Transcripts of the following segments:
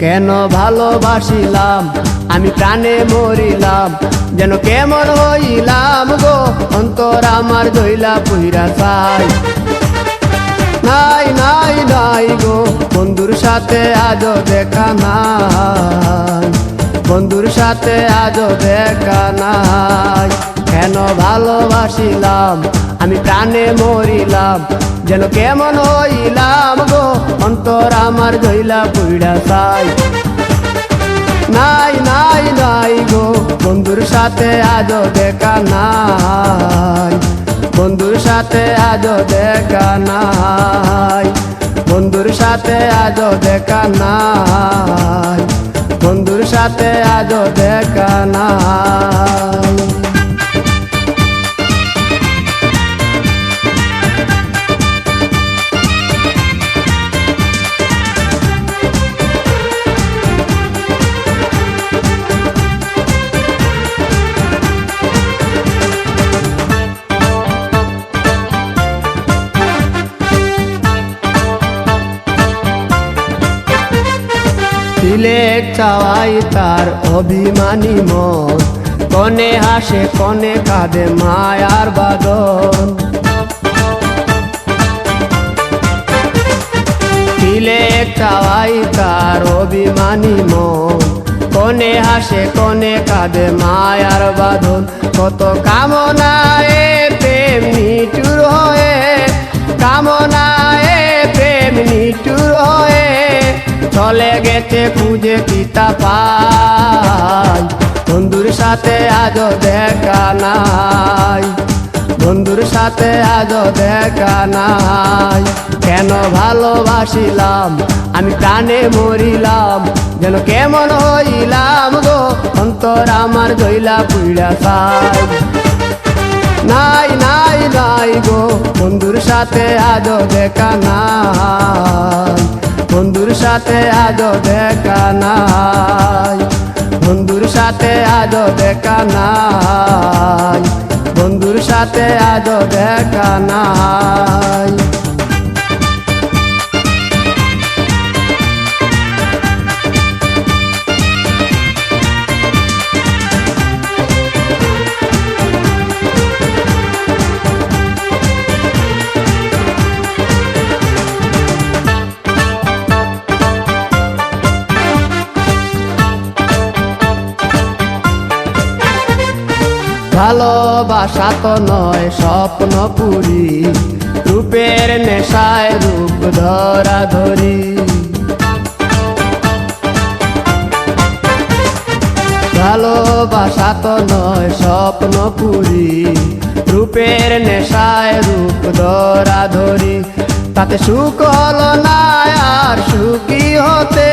কেন ভালোবাসিলাম আমি প্রাণে মরিলাম, যেন কেমন হইলাম গো অন্তর আমার দইলা পুইরা চাই। নাই নাই নাই গো বন্ধুর সাথে আজও দেখা নাই, বন্ধুর সাথে আজও দেখা নাই। কেন ভালোবাসিলাম আমি প্রাণে মরিলাম, যেন কেমন হইলাম গো অন্তর আমার দইলা পুইরা চাই। নাই নাই নাই গো বন্ধুর সাথে আজও দেখা নাই, বন্ধুর সাথে আজও দেখা নাই, বন্ধুর সাথে আজও দেখা নাই, বন্ধুর সাথে আজও দেখা নাই। সিলেট চাওয়াই তার অভিমানী মন, কনে হাসে কনে কাঁদে মায়ার বাদন। সিলেট চাওয়াই তার অভিমানী মন, কনে হাসে কনে কাঁদে মায়ার বাঁধন। কত কামনায় প্রেম নিঠুর হয়ে, কামনায় প্রেম নিঠুর হয়ে চলে গেছে খুঁজে পিতা পাই। বন্ধুর সাথে আজও দেখা নাই, বন্ধুর সাথে আজও দেখা নাই। কেন ভালোবাসিলাম আমি প্রাণে মরিলাম, যেন কেমন হইলাম গো অন্তর আমার দইলা পুইরা চাই। নাই নাই নাই গো বন্ধুর সাথে আজও দেখা নাই, বন্ধুর সাথে আজও দেখা নাই, বন্ধুর সাথে আজও দেখা নাই, বন্ধুর সাথে আজও দেখা নাই। ভালোবাসা তো নয় স্বপ্ন পুরি, রূপের নেশায় রূপ ধরা ধরি। ভালোবাসা তো নয় স্বপ্ন পুরি, রূপের নেশায় রূপ ধরা ধরি। তাতে সুখ হলো না আর সুখী হতে,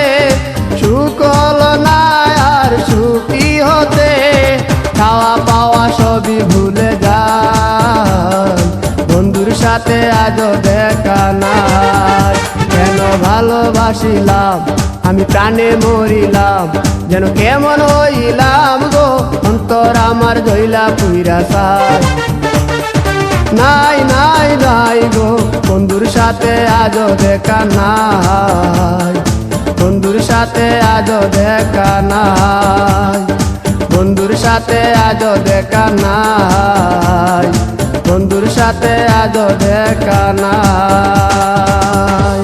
সুখ হলো না আর সুখী হতে। খাওয়া পাওয়া সবই ভুলে যায়, বন্ধুর সাথে আজও দেখা নাই। কেন ভালোবাসিলাম আমি প্রাণে মরিলাম, যেন কেমন হইলাম গো অন্তর আমার দইলা পুইরা চাই। নাই নাই নাই গো বন্ধুর সাথে আজও দেখা নাই, বন্ধুর সাথে আজও দেখা নাই, বন্ধুর সাথে আজও দেখা নাই, বন্ধুর সাথে আজও দেখা নাই।